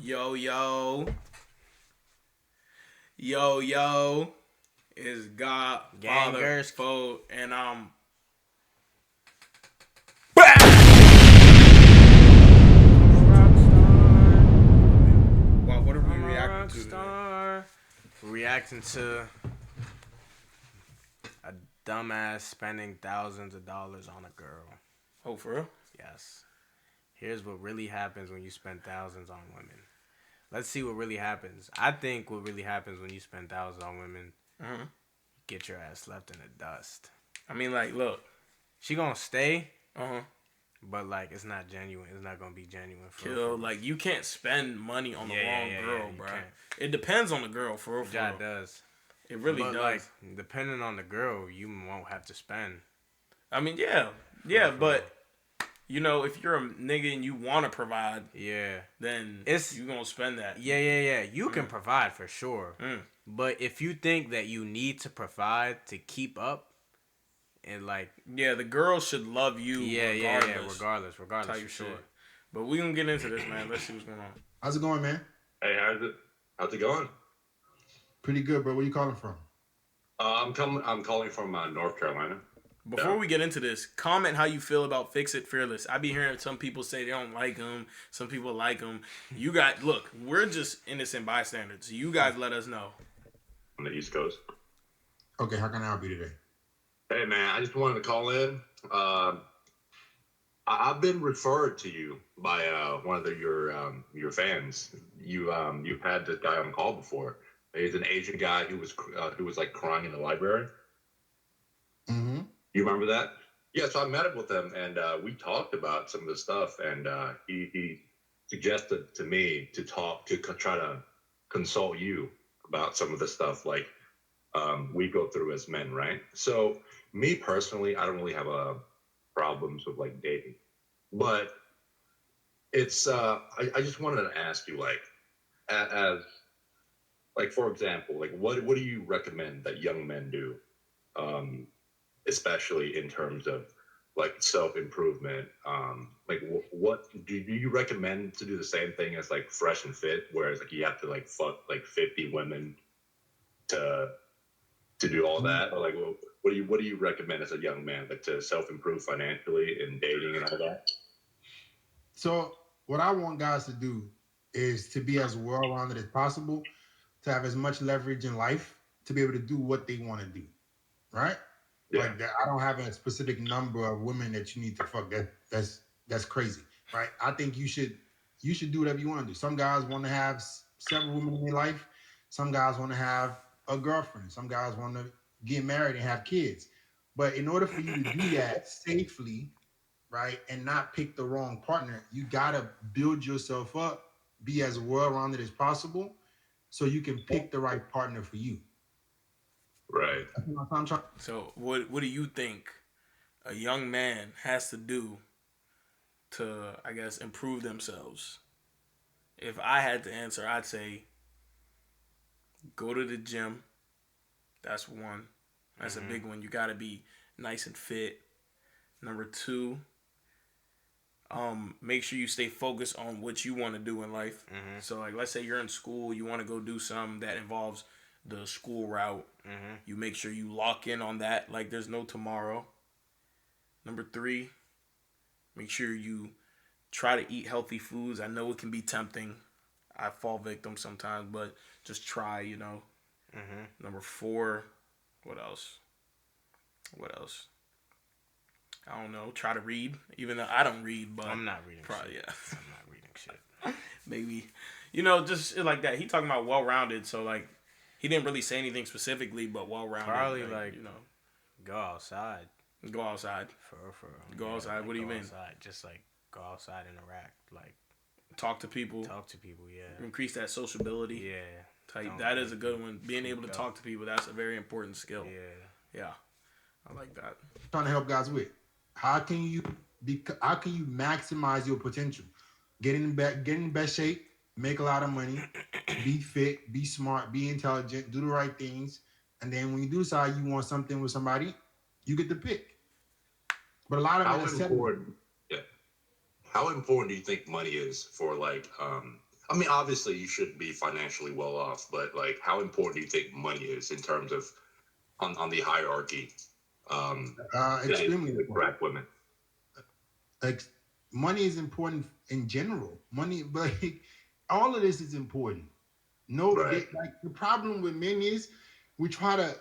Yo, yo. Yo, yo. It's Gangers. Godfatherfod, and I'm back. Wow, what are we reacting to today? We're reacting to a dumbass spending thousands of dollars on a girl. Oh, for real? Yes. Here's what really happens when you spend thousands on women. Let's see what really happens. I think what really happens when you spend thousands on women, get your ass left in the dust. I mean, like, look. She gonna stay, Uh-huh. but like it's not genuine. It's not gonna be genuine. Kill. Like, you can't spend money on the wrong girl, bro. Can't. It depends on the girl, for real. Yeah, it does. It really but does. Like, depending on the girl, you won't have to spend. I mean, yeah. Yeah, but... You know, if you're a nigga and you want to provide, then you gonna spend that. Yeah. You can provide for sure. But if you think that you need to provide to keep up, and like... Yeah, the girl should love you regardless. Regardless, for sure. But we gonna get into this, man. Let's see what's going on. How's it going, man? Hey, how's it going? Pretty good, bro. Where you calling from? I'm calling from North Carolina. Before we get into this, comment how you feel about Fix It Fearless. I be hearing some people say they don't like him. Some people like him. You guys, look, we're just innocent bystanders. You guys let us know. On the East Coast. Okay, how can I help you today? Hey, man, I just wanted to call in. I've been referred to you by one of your fans. You've had this guy on call before. He's an Asian guy who was like crying in the library. Mm-hmm. You remember that? Yeah, so I met up with him, and we talked about some of the stuff, and he suggested to me to try to consult you about some of the stuff like we go through as men, right? So me personally, I don't really have problems with like dating, but it's I just wanted to ask you, like, as like, for example, like what do you recommend that young men do? Especially in terms of like self-improvement, like what do you recommend to do the same thing as like Fresh and Fit, whereas like you have to like fuck like 50 women to do all that, or like what do you recommend as a young man, like to self-improve financially in dating and all that? So what I want guys to do is to be as well-rounded as possible, to have as much leverage in life to be able to do what they want to do, right? Yeah. Like that, I don't have a specific number of women that you need to fuck. That's crazy, right? I think you should do whatever you want to do. Some guys want to have several women in their life. Some guys want to have a girlfriend. Some guys want to get married and have kids. But in order for you to do that safely, right, and not pick the wrong partner, you gotta build yourself up, be as well-rounded as possible, so you can pick the right partner for you. Right. So what do you think a young man has to do to, I guess, improve themselves? If I had to answer, I'd say go to the gym. That's one. That's a big one. You got to be nice and fit. Number two, make sure you stay focused on what you want to do in life. So, like, let's say you're in school, you want to go do something that involves the school route. You make sure you lock in on that like there's no tomorrow. Number three, make sure you try to eat healthy foods. I know it can be tempting. I fall victim sometimes, but just try, you know. Number four, what else? I don't know. Try to read, even though I don't read, but I'm not reading shit. Yeah. I'm not reading shit. Maybe. You know, just shit like that. He talking about well-rounded, so like he didn't really say anything specifically, but well-rounded. Probably like you know, go outside. go outside. For Go outside. What do you mean? Outside. Just like go outside, interact, like talk to people. Yeah. Increase that sociability. Yeah. Type. That is a good one. Being able to talk to people, that's a very important skill. Yeah. I like that. Trying to help guys with. How can you maximize your potential? Get in best shape, make a lot of money, be fit, be smart, be intelligent, do the right things, and then when you do decide you want something with somebody, you get to pick. But a lot of How important do you think money is for like I mean, obviously, you should be financially well off, but like, how important do you think money is in terms of on the hierarchy? Extremely To important. attract women. Like, money is important in general. Money, but all of this is important. No, Right. like the problem with men is we try to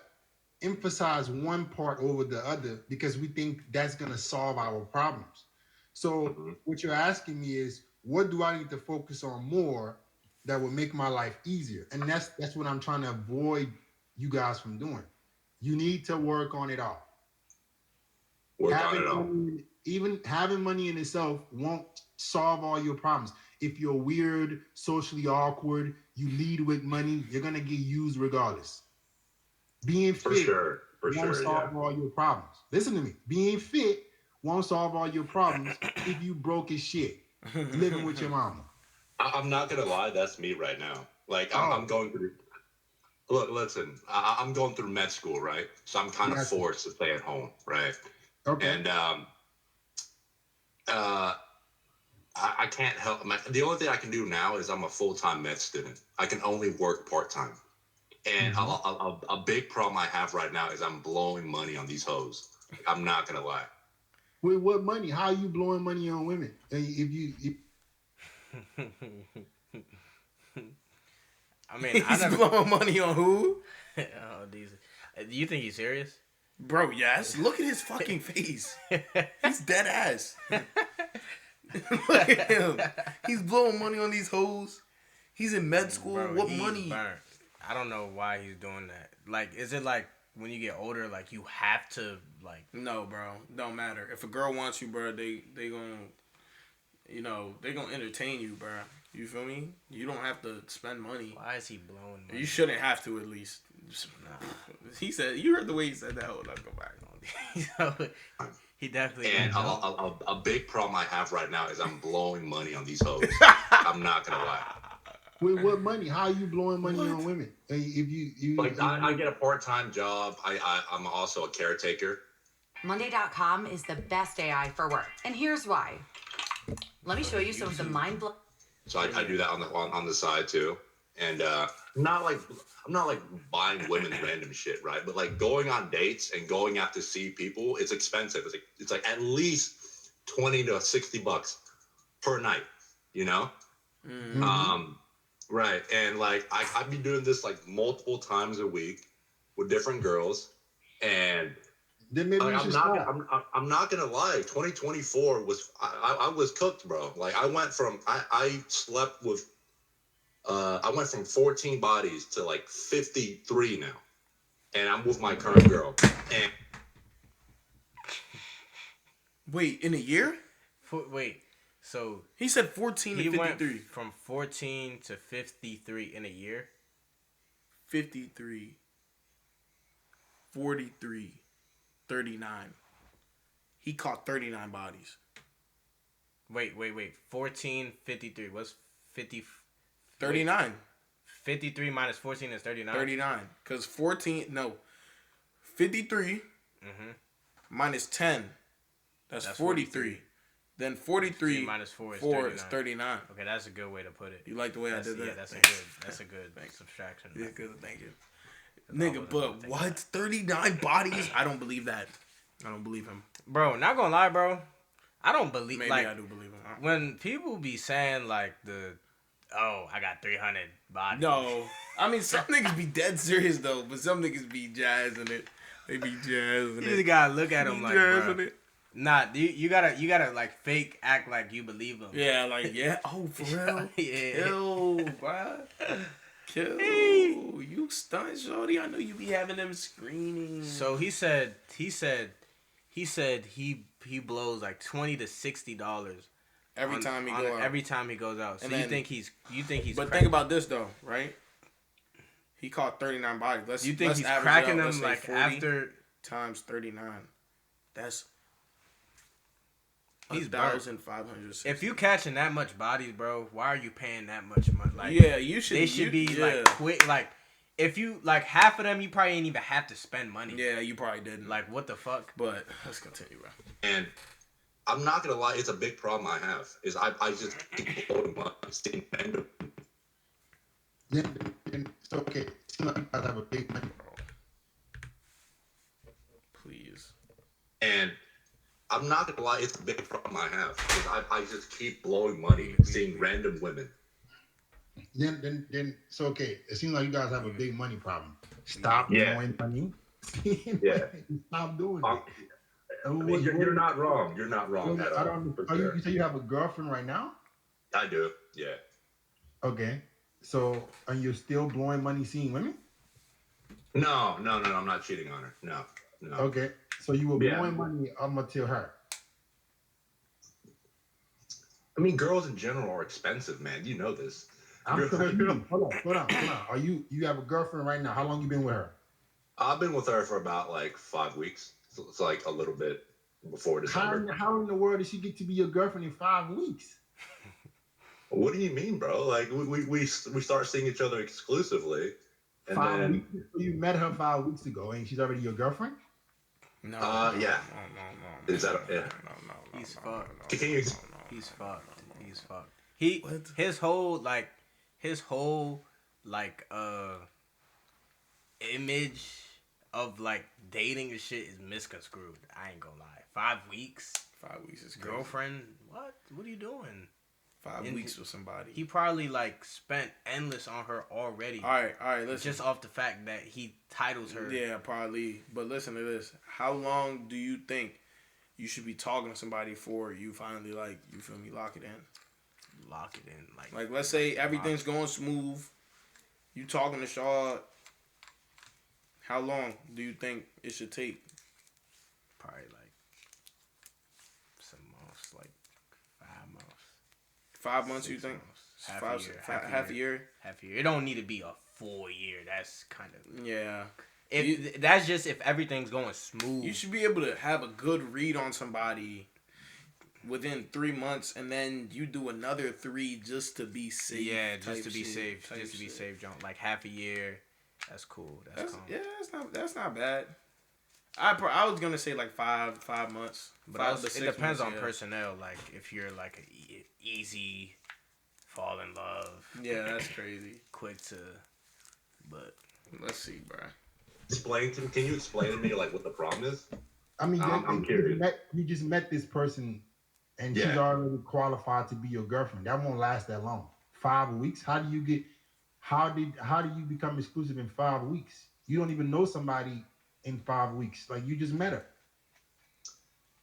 emphasize one part over the other because we think that's gonna solve our problems. So Mm-hmm. what you're asking me is, what do I need to focus on more that will make my life easier? And that's what I'm trying to avoid you guys from doing. You need to work on it all. Work on Having it all. money, even having money in itself won't solve all your problems. If you're weird, socially awkward, you lead with money, you're gonna get used regardless. Being For fit sure. For won't sure. Yeah. solve all your problems. Listen to me. Being fit won't solve all your problems if you broke as shit living with your mama. I'm not gonna lie. That's me right now. Like, I'm Oh, going through. Look, listen. I'm going through med school, right? So I'm kind of yes. forced to stay at home, right? Okay. And uh, I can't help. The only thing I can do now is I'm a full-time med student. I can only work part-time. And Mhm. a big problem I have right now is I'm blowing money on these hoes. I'm not gonna lie. With what money? How are you blowing money on women? I mean, I He's never. blowing money on who? Oh, these. Do you think he's serious? Bro, yes. Look at his fucking face. He's dead ass. Look at him. He's blowing money on these hoes. He's in med school. Bro, What he's money? burnt. I don't know why he's doing that. Like, is it like when you get older, like you have to like? No, bro. Don't matter. If a girl wants you, bro, they gonna, they gonna entertain you, bro. You feel me? You don't have to spend money. Why is he blowing money? You shouldn't have to, at least. Nah. He said, you heard the way he said that. Hold on, go back. He definitely. And a big problem I have right now is I'm blowing money on these hoes. I'm not gonna lie. with what money? How are you blowing money What? on women? If you Like, I get a part-time job. I'm also a caretaker. Monday.com is the best AI for work. And here's why. Let me show you some of the mind-blowing. So I do that on the side too. And I'm not like buying women random shit, right? But like going on dates and going out to see people, it's expensive. It's like at least $20 to $60 per night, you know? Mhm. Right. And like I've been doing this like multiple times a week with different girls, and Then maybe like, you should stop. I'm not gonna lie. 2024 was I was cooked, bro. Like I went from I slept with I went from 14 bodies to like 53 now, and I'm with my current girl. And Wait, in a year? Wait. So He said 14 he to went 53. from 14 to 53 in a year. 53, 43, 39. He caught 39 bodies. Wait. 14, 53. What's 50? 39. 53 minus 14 is 39. 39. Because 53 minus 10. That's 43. Then 43 minus 4 is 4 is 39. Okay, that's a good way to put it. You like the way I did that? Yeah, that's a good subtraction. Yeah, good. Thank you. Nigga, but what? 39 bodies? I don't believe that. I don't believe him. Bro, not gonna lie, bro. I don't believe. Maybe like, I do believe him. When people be saying like I got 300 bodies. No. I mean, some niggas be dead serious, though. But some niggas be jazzing it. They be jazzing You it. just gotta look at them like, jazzing bro. it. Nah, you gotta like fake act like you believe them. Yeah, like, yeah. Oh, for real? Yeah. Kill, bro. Kill. You stunt, shorty. I know you be having them screenings. So he said he blows like $20 to $60 every time he goes out. Every time he goes out. So And you then- think he's But think about this though, right? He caught 39 bodies. you think let's he's average cracking it out. them Let's say like 40 after times 39. That's he's 1,560. If you catching that much bodies, bro, why are you paying that much money? Like, yeah, you should. They should be like quick. Like, if you like half of them, you probably ain't even have to spend money. Yeah, you probably didn't. Like, what the fuck? But let's continue, bro. And I'm not gonna lie, it's a big problem I have. Is I just keep blowing money, seeing men Then it's okay. It seems like you guys have a big money. Please. And I'm not gonna lie, it's a big problem I have because I just keep blowing money seeing random women. Then it's okay. It seems like you guys have a big money problem. Stop Yeah. blowing money. Yeah. Stop doing I it. mean, you're not wrong. You're not wrong Well, at I all. don't. For Are sure. you say you have a girlfriend right now? I do. Yeah. Okay. So, and you're still blowing money seeing women? No. I'm not cheating on her. No. Okay. So you were Yeah. blowing money up until her. I mean, girls in general are expensive, man. You know this. I'm confused. Hold on. Are you have a girlfriend right now? How long you been with her? I've been with her for about like 5 weeks. So it's like a little bit before December. How in the world did she get to be your girlfriend in 5 weeks? What do you mean, bro? Like we start seeing each other exclusively, and 5 then weeks? So you met her 5 weeks ago, and she's already your girlfriend? No. yeah. No. Is that yeah? No. He's fucked. Can you? He's fucked. He's fucked. His whole image of like dating and shit is misconstrued. I ain't gonna lie. 5 weeks. 5 weeks is crazy. Girlfriend? What? What are you doing? 5 weeks with somebody. He probably like spent endless on her already. All right. Listen. Just off the fact that he titles her. Yeah, probably. But listen to this. How long do you think you should be talking to somebody for you finally like, you feel me, lock it in? Lock it in. Like let's say everything's going smooth. You talking to Shaw. How long do you think it should take? Probably like some months, like 5 months. 5 months, you think? Half a year. Half a year. It don't need to be a full year. That's kind of Yeah. That's just if everything's going smooth. You should be able to have a good read on somebody within 3 months, and then you do another 3 just to be safe. Yeah, just to be safe. Just to be safe, John. Like half a year. That's cool. That's calm. Yeah, that's not bad. I was gonna say like 5 months, but it depends on personnel. Like if you're like a easy fall in love. Yeah, that's crazy. Quick to, but let's see, bro. Can you explain to me like what the problem is? I mean, I'm curious. You just met this person, and she's already qualified to be your girlfriend. That won't last that long. 5 weeks. How do you become exclusive in 5 weeks? You don't even know somebody in 5 weeks. Like you just met her.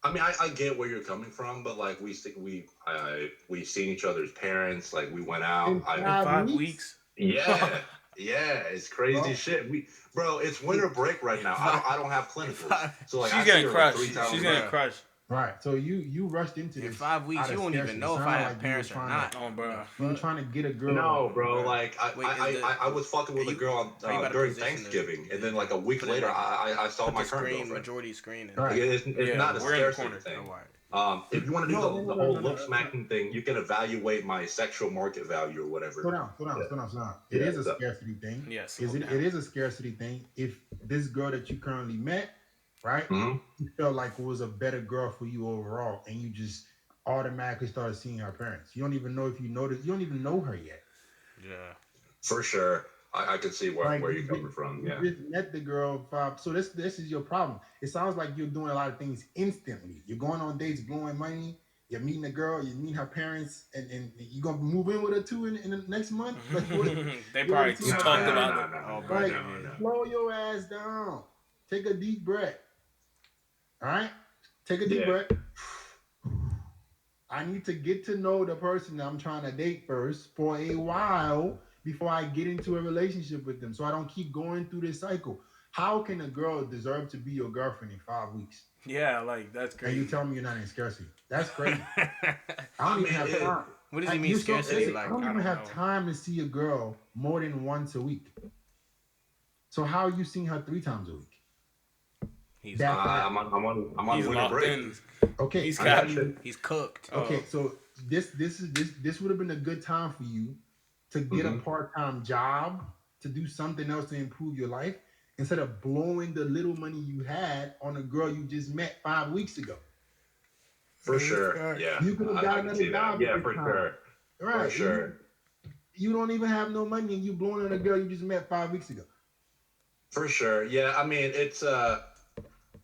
I mean, I get where you're coming from, but like we've seen each other's parents. Like we went out. In 5 weeks. Yeah. Yeah, it's crazy shit. Bro, it's winter break right now. I don't have clinicals, so like she's getting crushed. She's getting crushed. Right. So you rushed into this. In 5 weeks, you won't even know if I have parents or not. Oh, bro. You were trying to get a girl. No, bro. Like I was fucking with a girl during Thanksgiving, and then like a week later, I saw my current girlfriend. Majority screen. Like, it's not a scarcity thing. If you want to do the whole lip smacking thing, you can evaluate my sexual market value or whatever. Slow down. It is a scarcity thing. Yes. It is a scarcity thing. If this girl that you currently met, right, Mm-hmm. you felt like it was a better girl for you overall, and you just automatically started seeing her parents. You don't even know if you noticed. You don't even know her yet. Yeah. For sure. I can see where you're coming from. Yeah. You just met the girl 5. So this is your problem. It sounds like you're doing a lot of things instantly. You're going on dates, blowing money. You're meeting a girl. You meet her parents, and you're gonna move in with her too in the next month. Like, they probably talked about it. Slow your ass down. Take a deep breath. All right, take a deep breath. I need to get to know the person that I'm trying to date first for a while before I get into a relationship with them, so I don't keep going through this cycle. How can a girl deserve to be your girlfriend in 5 weeks? Yeah, like that's crazy. And you tell me you're not in scarcity? That's crazy. I don't even have time. What does he mean scarcity? I don't even have time to see a girl more than once a week. So how are you seeing her 3 times a week? I'm on winter break. Okay, he's cooked. Okay, so this would have been a good time for you to get a part-time job, to do something else to improve your life, instead of blowing the little money you had on a girl you just met 5 weeks ago. For sure, yeah. You could have got another job. Yeah, for sure. Right. For sure. you don't even have no money and you blowing on a girl you just met 5 weeks ago. For sure. Yeah, I mean, it's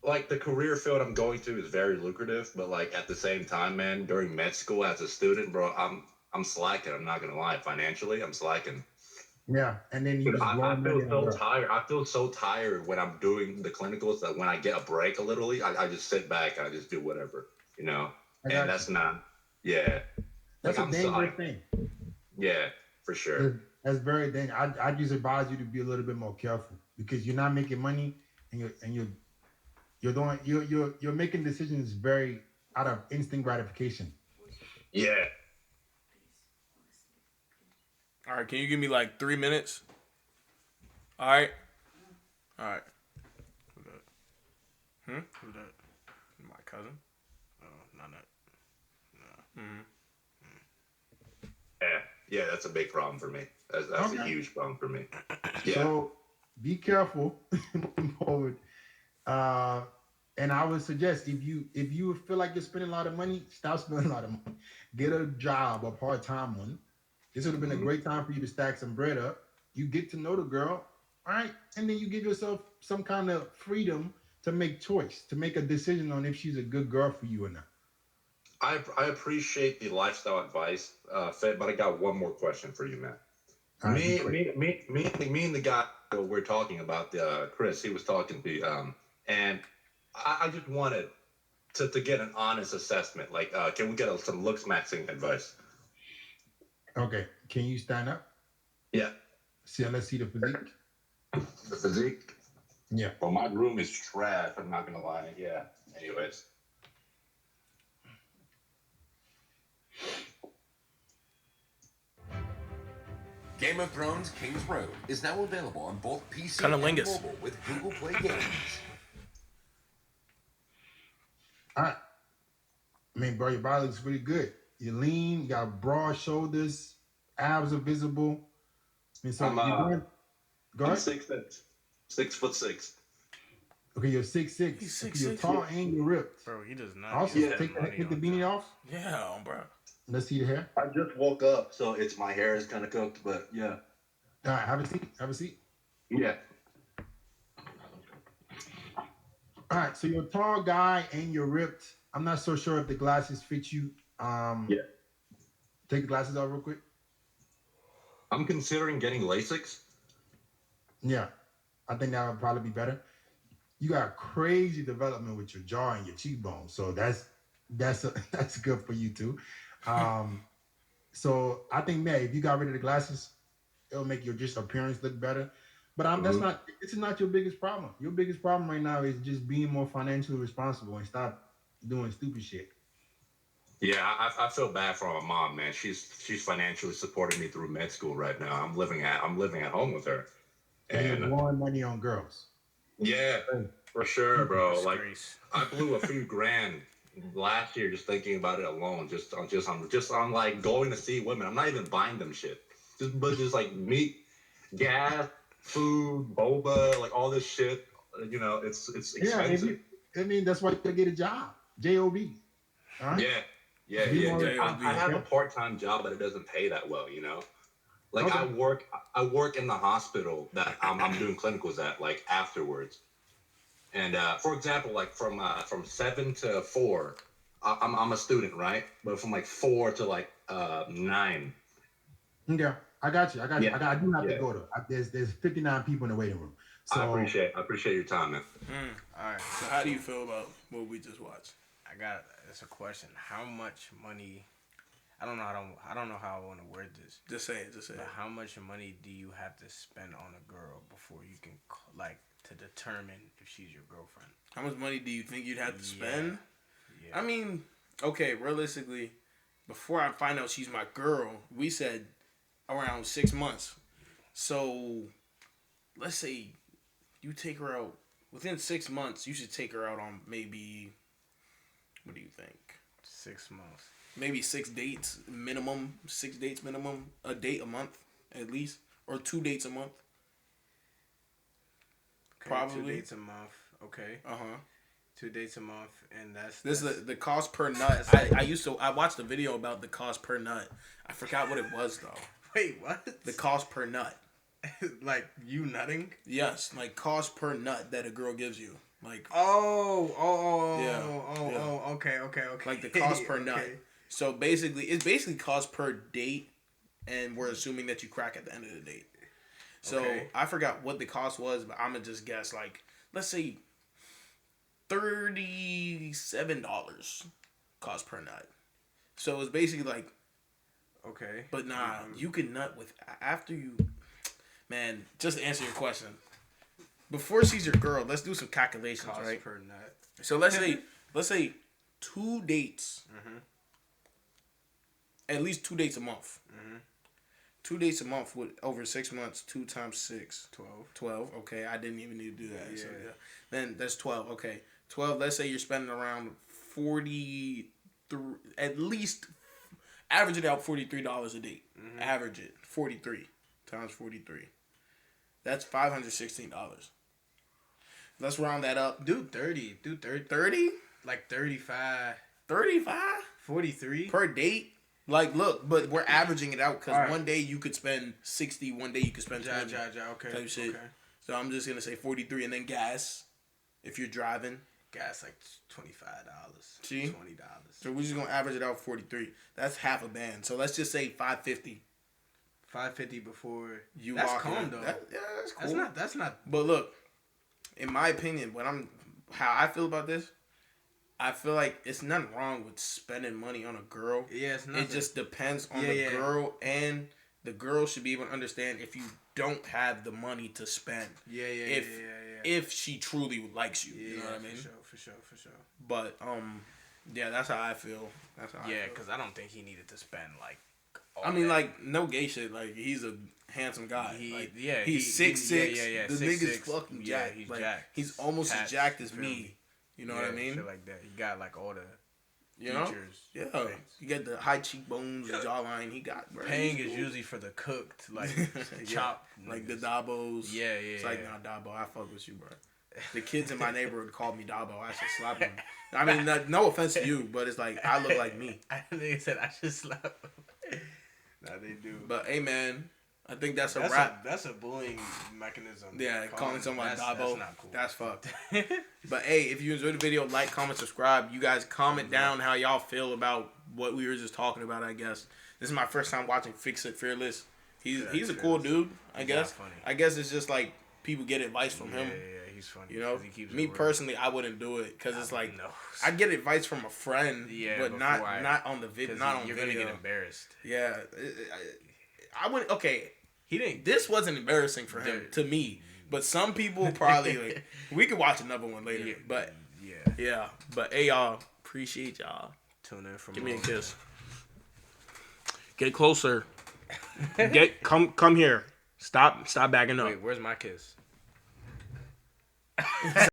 like the career field I'm going to is very lucrative, but like at the same time, man, during med school as a student, bro, I'm slacking. I'm not gonna lie. Financially, I'm slacking. Yeah, and then you Dude, just I blowing money feel on so girls. tired. I feel so tired when I'm doing the clinicals that when I get a break a little, I just sit back and I just do whatever, you know. I And got that's you. not, yeah. That's Like a I'm so, dangerous thing. yeah, for sure. That's very dangerous. I just advise you to be a little bit more careful because you're not making money and you're making decisions very out of instant gratification. Yeah. All right, can you give me like 3 minutes? All right. All right. Who that? Who that? My cousin. Oh, not that. Yeah, that's a big problem for me. That's a huge problem for me. Yeah. So be careful moving forward. And I would suggest if you feel like you're spending a lot of money, stop spending a lot of money. Get a job, a part-time one. This would have been a great time for you to stack some bread up. You get to know the girl, all right, and then you give yourself some kind of freedom to make choice, to make a decision on if she's a good girl for you or not. I appreciate the lifestyle advice, Fed, but I got one more question for you, man. All right, Me and the guy we're talking about, Chris, he was talking to you, and I just wanted to get an honest assessment. Like, can we get some looks matching advice? Okay, can you stand up? Yeah. See, let's see the physique. The physique? Yeah. Well, my room is trash. I'm not gonna lie. Yeah. Anyways. Game of Thrones King's Road is now available on both PC and Cunnilingus. mobile with Google Play Games. All right. I mean, bro, your body looks pretty good. You're lean, you got broad shoulders, abs are visible. I mean, so I'm, you're doing. Go I'm ahead. 6'6". 6'6". Okay, you're 6'6". He's Okay, you're 6'6". tall and you're ripped. Bro, he does not. Also, get take money the on beanie time. off. Yeah, bro. Let's see the hair. I just woke up, so it's my hair is kind of cooked, but yeah. All right, have a seat. Have a seat. Yeah. All right, so you're a tall guy and you're ripped. I'm not so sure if the glasses fit you. Yeah. Take the glasses off real quick. I'm considering getting LASIK. Yeah, I think that would probably be better. You got crazy development with your jaw and your cheekbones, so that's good for you too. So I think, man, if you got rid of the glasses, it'll make your just appearance look better. But that's not. It's not your biggest problem. Your biggest problem right now is just being more financially responsible and stop doing stupid shit. Yeah, I feel bad for my mom, man. She's financially supporting me through med school right now. I'm living at home with her. And you're blowing money on girls. Yeah, for sure, bro. Disgrace. Like I blew a few grand last year just thinking about it alone. Just on like going to see women. I'm not even buying them shit. Just like meat, gas, food, boba, like all this shit. You know, it's expensive. I mean, that's why you gotta get a job. Job. All right? Yeah. I have a part-time job, but it doesn't pay that well. You know. Like Okay. I work in the hospital that I'm doing clinicals at, like afterwards. And for example, like from 7 to 4, I'm a student, right? But from like 4 to like 9. Okay, I got you. Yeah. I do have to go though. There's 59 people in the waiting room. So I appreciate your time, man. All right. So how do you feel about what we just watched? It's a question. How much money? I don't know how I want to word this. Just say it. But how much money do you have to spend on a girl before you can to determine if she's your girlfriend? How much money do you think you'd have to spend? Yeah. I mean, okay, realistically, before I find out she's my girl, we said around 6 months. So let's say you take her out within 6 months. You should take her out on maybe. What do you think? 6 months. Maybe 6 dates minimum. 6 dates minimum. A date a month at least, or 2 dates a month. Okay, Probably 2 dates a month. Okay. 2 dates a month, and that's the cost per nut. I watched a video about the cost per nut. I forgot what it was though. Wait, what? The cost per nut. Like you nutting? Yes, like cost per nut that a girl gives you. Like Okay. like the cost per nut. Okay. So basically, it's basically cost per date, and we're assuming that you crack at the end of the date. So I forgot what the cost was, but I'm gonna just guess like let's say $37 cost per nut. So it's basically like Okay. but nah, you can nut with after you. Man, just to answer your question, before she's your girl, let's do some calculations, Cost right? per nut. So let's say 2 dates, at least 2 dates a month. 2 dates a month with over 6 months. 2 times 6, 12. Okay, I didn't even need to do that. Yeah. So, yeah. Then that's 12. Okay, 12. Let's say you're spending around 43, at least average it out $43 a date. Average it 43 times 43. That's $516. Let's round that up. Do 30. 30? Like 35. 35? 43? Per date? Like, look, but we're averaging it out because All right. one day you could spend 60, one day you could spend 20. Okay. Type shit. Okay. So I'm just going to say 43 and then gas if you're driving. Gas like $25. See? $20. So we're just going to average it out 43. That's half a band. So let's just say 550. $550 before You that's lock calm in. though. Yeah, that's cool. That's not. But look, in my opinion, how I feel about this, I feel like it's nothing wrong with spending money on a girl. Yeah, it's nothing. It just depends on the girl, and the girl should be able to understand if you don't have the money to spend. Yeah. If she truly likes you, you know what I mean? For sure. But yeah, that's how I feel. That's how I feel. Because I don't think he needed to spend like. I mean, like no gay shit. Like he's a handsome guy. He's 6'6". Yeah. The 6'6". nigga's fucking jacked. He's like, jacked. He's almost as Tats, jacked as feel me. You know what I mean? Shit like that. He got like all the You know? features. Yeah. things. You get the high cheekbones, the jawline. He got. Bro, Paying he's is cool. usually for the cooked, like Yeah. chopped, like the niggas. Dabos. Yeah. It's like, nah, Dabo, I fuck with you, bro. The kids in my neighborhood call me Dabo. I should slap them. I mean, no offense to you, but it's like, I look like me. I think they said I should slap them. Nah, they do. But, hey, man, I think that's a That's wrap. that's a bullying mechanism. Yeah, calling someone Dabo. That's not cool. That's fucked. But, hey, if you enjoyed the video, like, comment, subscribe. You guys comment down how y'all feel about what we were just talking about, I guess. This is my first time watching Fix It Fearless. He's a cool dude, I guess. Funny. I guess it's just like people get advice from him. Yeah, he's funny. You know, 'cause he keeps me it real. personally, I wouldn't do it because it's like No. I get advice from a friend, but not before not on the video, 'cause not on you're video. gonna get embarrassed. Yeah, I wouldn't. Okay, He didn't. this wasn't embarrassing for him to me, but some people probably like. We could watch another one later, Yeah, but yeah. yeah, but hey y'all, appreciate y'all. Tune in for Give more. me a kiss. Get closer. Come here. Stop backing up. Wait, where's my kiss?